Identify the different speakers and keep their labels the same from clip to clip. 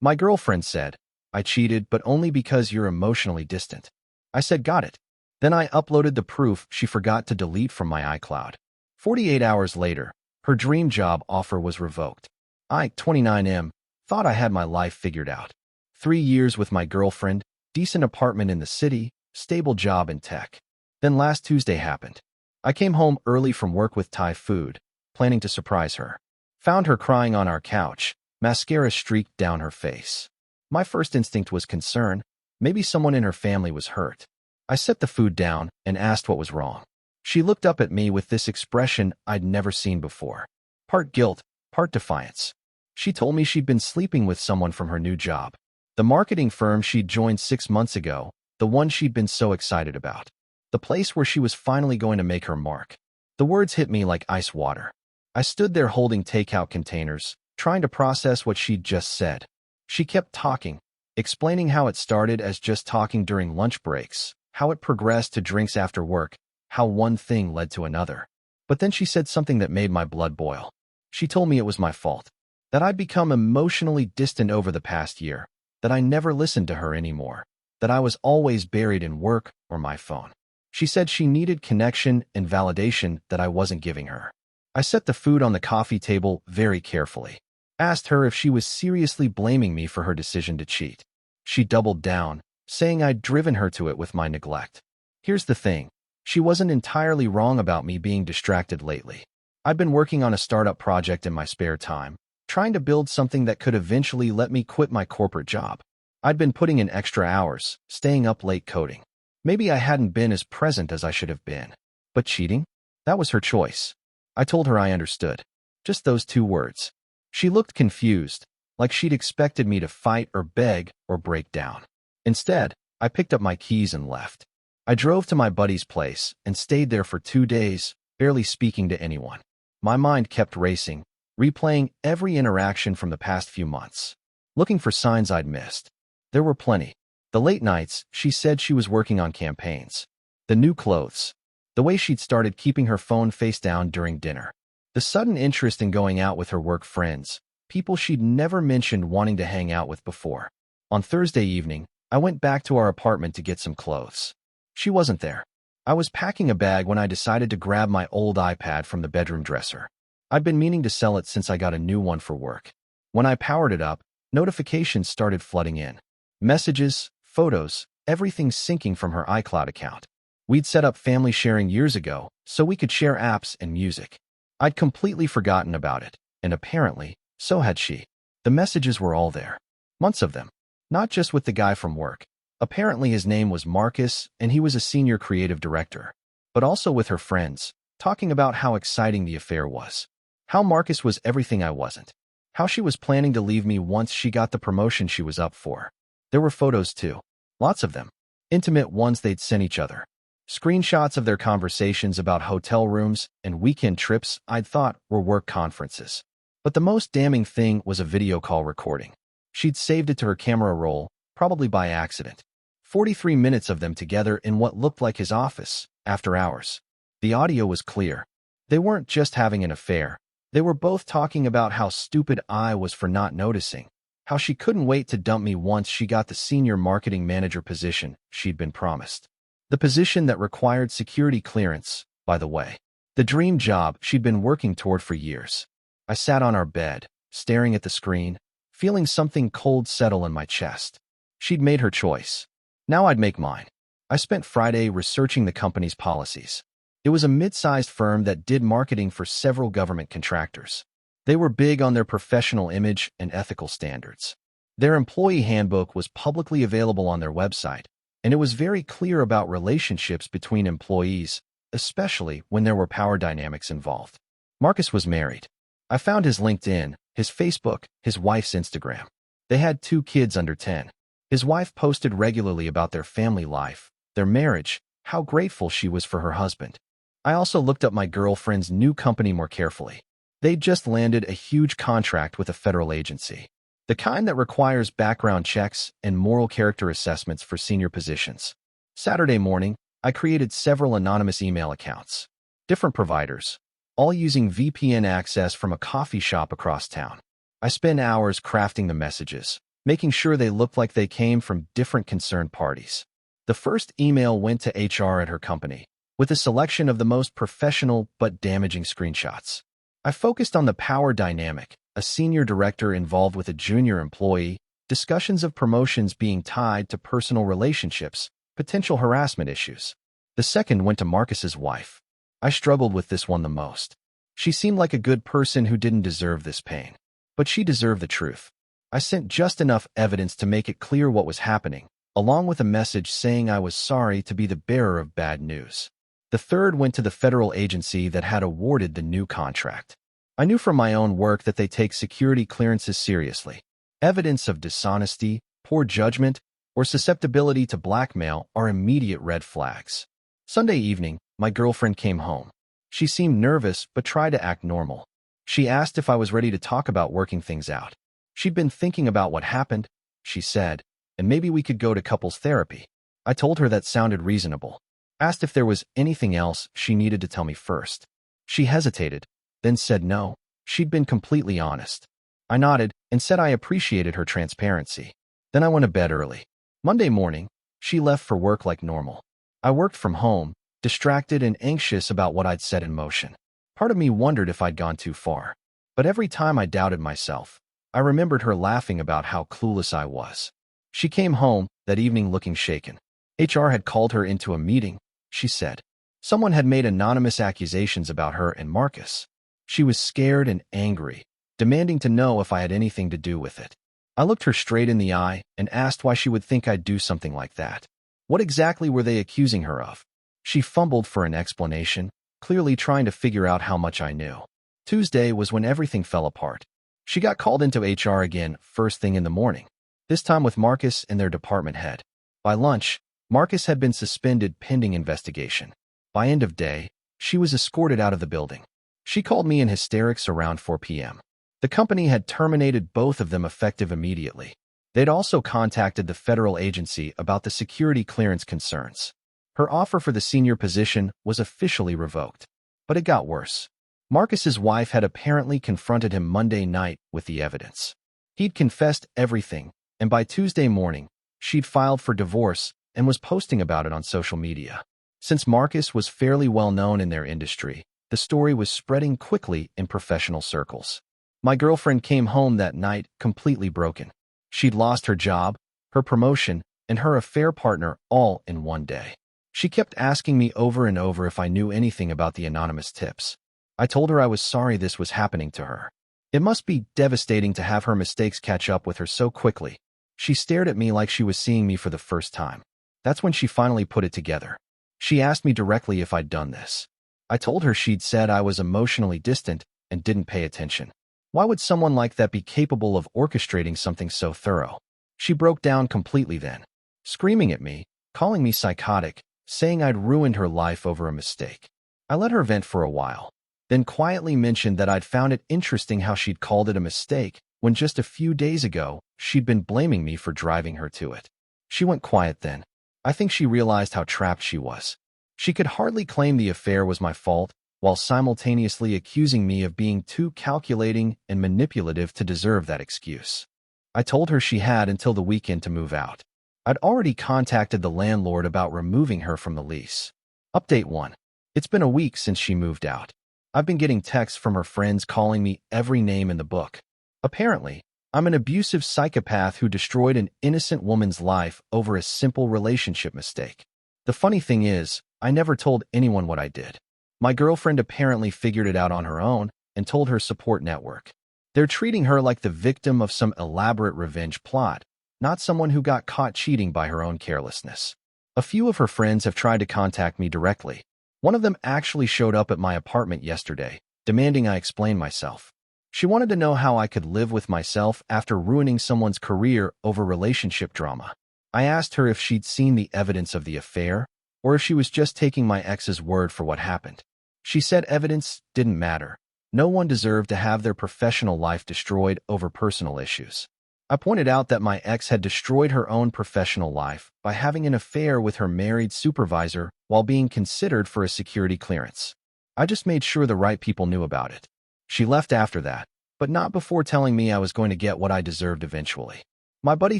Speaker 1: My girlfriend said, I cheated, but only because you're emotionally distant. I said, got it. Then I uploaded the proof she forgot to delete from my iCloud. 48 hours later, her dream job offer was revoked. I, 29M, thought I had my life figured out. 3 years with my girlfriend, decent apartment in the city, stable job in tech. Then last Tuesday happened. I came home early from work with Thai food, planning to surprise her. Found her crying on our couch, mascara streaked down her face. My first instinct was concern. Maybe someone in her family was hurt. I set the food down and asked what was wrong. She looked up at me with this expression I'd never seen before. Part guilt, part defiance. She told me she'd been sleeping with someone from her new job. The marketing firm she'd joined 6 months ago, the one she'd been so excited about. The place where she was finally going to make her mark. The words hit me like ice water. I stood there holding takeout containers, trying to process what she'd just said. She kept talking, explaining how it started as just talking during lunch breaks, how it progressed to drinks after work, how one thing led to another. But then she said something that made my blood boil. She told me it was my fault, that I'd become emotionally distant over the past year, that I never listened to her anymore, that I was always buried in work or my phone. She said she needed connection and validation that I wasn't giving her. I set the food on the coffee table very carefully. Asked her if she was seriously blaming me for her decision to cheat. She doubled down, saying I'd driven her to it with my neglect. Here's the thing. She wasn't entirely wrong about me being distracted lately. I'd been working on a startup project in my spare time, trying to build something that could eventually let me quit my corporate job. I'd been putting in extra hours, staying up late coding. Maybe I hadn't been as present as I should have been. But cheating? That was her choice. I told her I understood. Just those 2 words. She looked confused, like she'd expected me to fight or beg or break down. Instead, I picked up my keys and left. I drove to my buddy's place and stayed there for 2 days, barely speaking to anyone. My mind kept racing, replaying every interaction from the past few months, looking for signs I'd missed. There were plenty. The late nights, she said she was working on campaigns. The new clothes. The way she'd started keeping her phone face down during dinner. The sudden interest in going out with her work friends, people she'd never mentioned wanting to hang out with before. On Thursday evening, I went back to our apartment to get some clothes. She wasn't there. I was packing a bag when I decided to grab my old iPad from the bedroom dresser. I'd been meaning to sell it since I got a new one for work. When I powered it up, notifications started flooding in. Messages, photos, everything syncing from her iCloud account. We'd set up family sharing years ago, so we could share apps and music. I'd completely forgotten about it, and apparently, so had she. The messages were all there. Months of them. Not just with the guy from work. Apparently his name was Marcus, and he was a senior creative director. But also with her friends, talking about how exciting the affair was. How Marcus was everything I wasn't. How she was planning to leave me once she got the promotion she was up for. There were photos too. Lots of them. Intimate ones they'd sent each other. Screenshots of their conversations about hotel rooms and weekend trips I'd thought were work conferences. But the most damning thing was a video call recording. She'd saved it to her camera roll, probably by accident. 43 minutes of them together in what looked like his office, after hours. The audio was clear. They weren't just having an affair. They were both talking about how stupid I was for not noticing. How she couldn't wait to dump me once she got the senior marketing manager position she'd been promised. The position that required security clearance, by the way. The dream job she'd been working toward for years. I sat on our bed, staring at the screen, feeling something cold settle in my chest. She'd made her choice. Now I'd make mine. I spent Friday researching the company's policies. It was a mid-sized firm that did marketing for several government contractors. They were big on their professional image and ethical standards. Their employee handbook was publicly available on their website, and it was very clear about relationships between employees, especially when there were power dynamics involved. Marcus was married. I found his LinkedIn, his Facebook, his wife's Instagram. They had 2 kids under 10. His wife posted regularly about their family life, their marriage, how grateful she was for her husband. I also looked up my girlfriend's new company more carefully. They'd just landed a huge contract with a federal agency. The kind that requires background checks and moral character assessments for senior positions. Saturday morning, I created several anonymous email accounts. Different providers, all using VPN access from a coffee shop across town. I spent hours crafting the messages, making sure they looked like they came from different concerned parties. The first email went to HR at her company, with a selection of the most professional but damaging screenshots. I focused on the power dynamic, a senior director involved with a junior employee, discussions of promotions being tied to personal relationships, potential harassment issues. The second went to Marcus's wife. I struggled with this one the most. She seemed like a good person who didn't deserve this pain. But she deserved the truth. I sent just enough evidence to make it clear what was happening, along with a message saying I was sorry to be the bearer of bad news. The third went to the federal agency that had awarded the new contract. I knew from my own work that they take security clearances seriously. Evidence of dishonesty, poor judgment, or susceptibility to blackmail are immediate red flags. Sunday evening, my girlfriend came home. She seemed nervous but tried to act normal. She asked if I was ready to talk about working things out. She'd been thinking about what happened, she said, and maybe we could go to couples therapy. I told her that sounded reasonable. Asked if there was anything else she needed to tell me first. She hesitated, then said no. She'd been completely honest. I nodded and said I appreciated her transparency. Then I went to bed early. Monday morning, she left for work like normal. I worked from home, distracted and anxious about what I'd set in motion. Part of me wondered if I'd gone too far. But every time I doubted myself, I remembered her laughing about how clueless I was. She came home that evening looking shaken. HR had called her into a meeting, she said. Someone had made anonymous accusations about her and Marcus. She was scared and angry, demanding to know if I had anything to do with it. I looked her straight in the eye and asked why she would think I'd do something like that. What exactly were they accusing her of? She fumbled for an explanation, clearly trying to figure out how much I knew. Tuesday was when everything fell apart. She got called into HR again first thing in the morning, this time with Marcus and their department head. By lunch, Marcus had been suspended pending investigation. By end of day, she was escorted out of the building. She called me in hysterics around 4 p.m. The company had terminated both of them effective immediately. They'd also contacted the federal agency about the security clearance concerns. Her offer for the senior position was officially revoked. But it got worse. Marcus's wife had apparently confronted him Monday night with the evidence. He'd confessed everything, and by Tuesday morning, she'd filed for divorce and was posting about it on social media. Since Marcus was fairly well known in their industry, the story was spreading quickly in professional circles. My girlfriend came home that night completely broken. She'd lost her job, her promotion, and her affair partner all in one day. She kept asking me over and over if I knew anything about the anonymous tips. I told her I was sorry this was happening to her. It must be devastating to have her mistakes catch up with her so quickly. She stared at me like she was seeing me for the first time. That's when she finally put it together. She asked me directly if I'd done this. I told her she'd said I was emotionally distant and didn't pay attention. Why would someone like that be capable of orchestrating something so thorough? She broke down completely then, screaming at me, calling me psychotic, saying I'd ruined her life over a mistake. I let her vent for a while, then quietly mentioned that I'd found it interesting how she'd called it a mistake when just a few days ago she'd been blaming me for driving her to it. She went quiet then. I think she realized how trapped she was. She could hardly claim the affair was my fault, while simultaneously accusing me of being too calculating and manipulative to deserve that excuse. I told her she had until the weekend to move out. I'd already contacted the landlord about removing her from the lease. Update 1. It's been a week since she moved out. I've been getting texts from her friends calling me every name in the book. Apparently, I'm an abusive psychopath who destroyed an innocent woman's life over a simple relationship mistake. The funny thing is, I never told anyone what I did. My girlfriend apparently figured it out on her own and told her support network. They're treating her like the victim of some elaborate revenge plot, not someone who got caught cheating by her own carelessness. A few of her friends have tried to contact me directly. One of them actually showed up at my apartment yesterday, demanding I explain myself. She wanted to know how I could live with myself after ruining someone's career over relationship drama. I asked her if she'd seen the evidence of the affair, or if she was just taking my ex's word for what happened. She said evidence didn't matter. No one deserved to have their professional life destroyed over personal issues. I pointed out that my ex had destroyed her own professional life by having an affair with her married supervisor while being considered for a security clearance. I just made sure the right people knew about it. She left after that, but not before telling me I was going to get what I deserved eventually. My buddy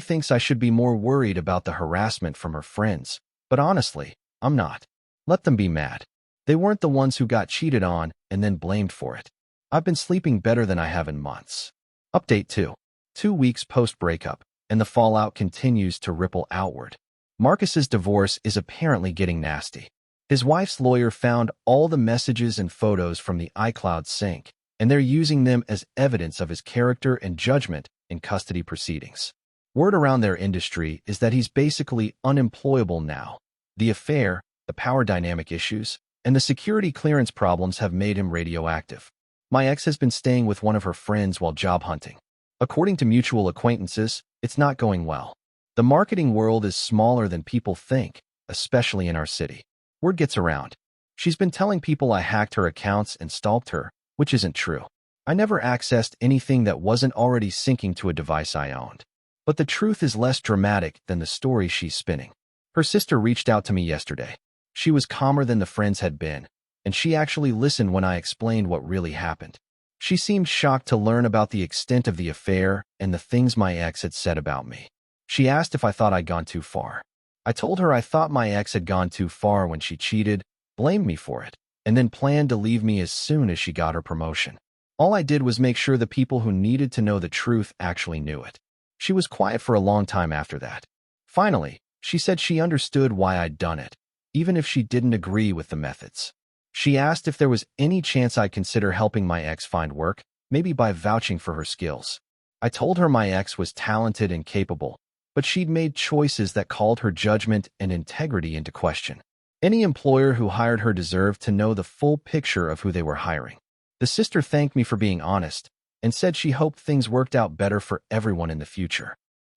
Speaker 1: thinks I should be more worried about the harassment from her friends, but honestly, I'm not. Let them be mad. They weren't the ones who got cheated on and then blamed for it. I've been sleeping better than I have in months. Update 2. 2 weeks post-breakup, and the fallout continues to ripple outward. Marcus's divorce is apparently getting nasty. His wife's lawyer found all the messages and photos from the iCloud sync, and they're using them as evidence of his character and judgment in custody proceedings. Word around their industry is that he's basically unemployable now. The affair, the power dynamic issues, and the security clearance problems have made him radioactive. My ex has been staying with one of her friends while job hunting. According to mutual acquaintances, it's not going well. The marketing world is smaller than people think, especially in our city. Word gets around. She's been telling people I hacked her accounts and stalked her, which isn't true. I never accessed anything that wasn't already syncing to a device I owned. But the truth is less dramatic than the story she's spinning. Her sister reached out to me yesterday. She was calmer than the friends had been, and she actually listened when I explained what really happened. She seemed shocked to learn about the extent of the affair and the things my ex had said about me. She asked if I thought I'd gone too far. I told her I thought my ex had gone too far when she cheated, blamed me for it, and then planned to leave me as soon as she got her promotion. All I did was make sure the people who needed to know the truth actually knew it. She was quiet for a long time after that. Finally, she said she understood why I'd done it, even if she didn't agree with the methods. She asked if there was any chance I'd consider helping my ex find work, maybe by vouching for her skills. I told her my ex was talented and capable, but she'd made choices that called her judgment and integrity into question. Any employer who hired her deserved to know the full picture of who they were hiring. The sister thanked me for being honest and said she hoped things worked out better for everyone in the future.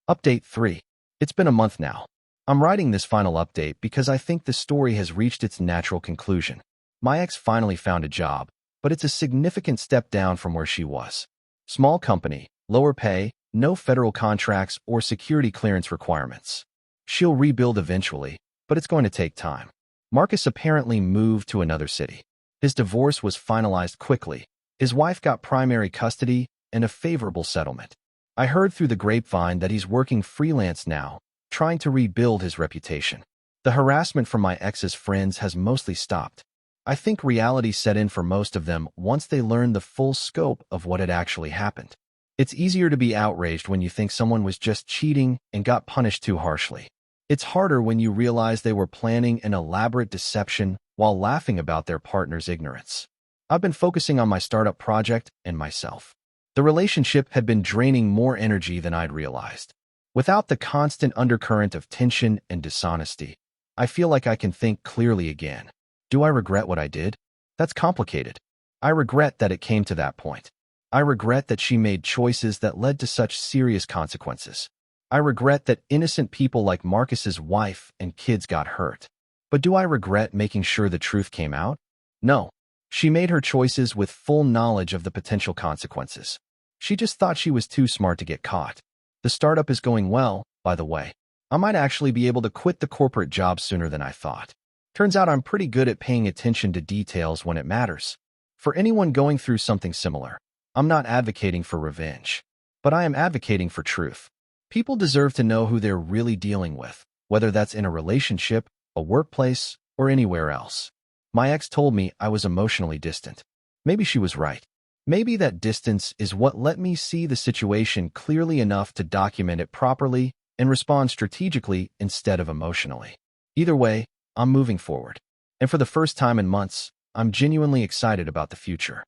Speaker 1: Update 3. It's been a month now. I'm writing this final update because I think the story has reached its natural conclusion. My ex finally found a job, but it's a significant step down from where she was. Small company, lower pay, no federal contracts or security clearance requirements. She'll rebuild eventually, but it's going to take time. Marcus apparently moved to another city. His divorce was finalized quickly. His wife got primary custody and a favorable settlement. I heard through the grapevine that he's working freelance now, trying to rebuild his reputation. The harassment from my ex's friends has mostly stopped. I think reality set in for most of them once they learned the full scope of what had actually happened. It's easier to be outraged when you think someone was just cheating and got punished too harshly. It's harder when you realize they were planning an elaborate deception while laughing about their partner's ignorance. I've been focusing on my startup project and myself. The relationship had been draining more energy than I'd realized. Without the constant undercurrent of tension and dishonesty, I feel like I can think clearly again. Do I regret what I did? That's complicated. I regret that it came to that point. I regret that she made choices that led to such serious consequences. I regret that innocent people like Marcus's wife and kids got hurt. But do I regret making sure the truth came out? No. She made her choices with full knowledge of the potential consequences. She just thought she was too smart to get caught. The startup is going well, by the way. I might actually be able to quit the corporate job sooner than I thought. Turns out I'm pretty good at paying attention to details when it matters. For anyone going through something similar, I'm not advocating for revenge, but I am advocating for truth. People deserve to know who they're really dealing with, whether that's in a relationship, a workplace, or anywhere else. My ex told me I was emotionally distant. Maybe she was right. Maybe that distance is what let me see the situation clearly enough to document it properly and respond strategically instead of emotionally. Either way, I'm moving forward. And for the first time in months, I'm genuinely excited about the future.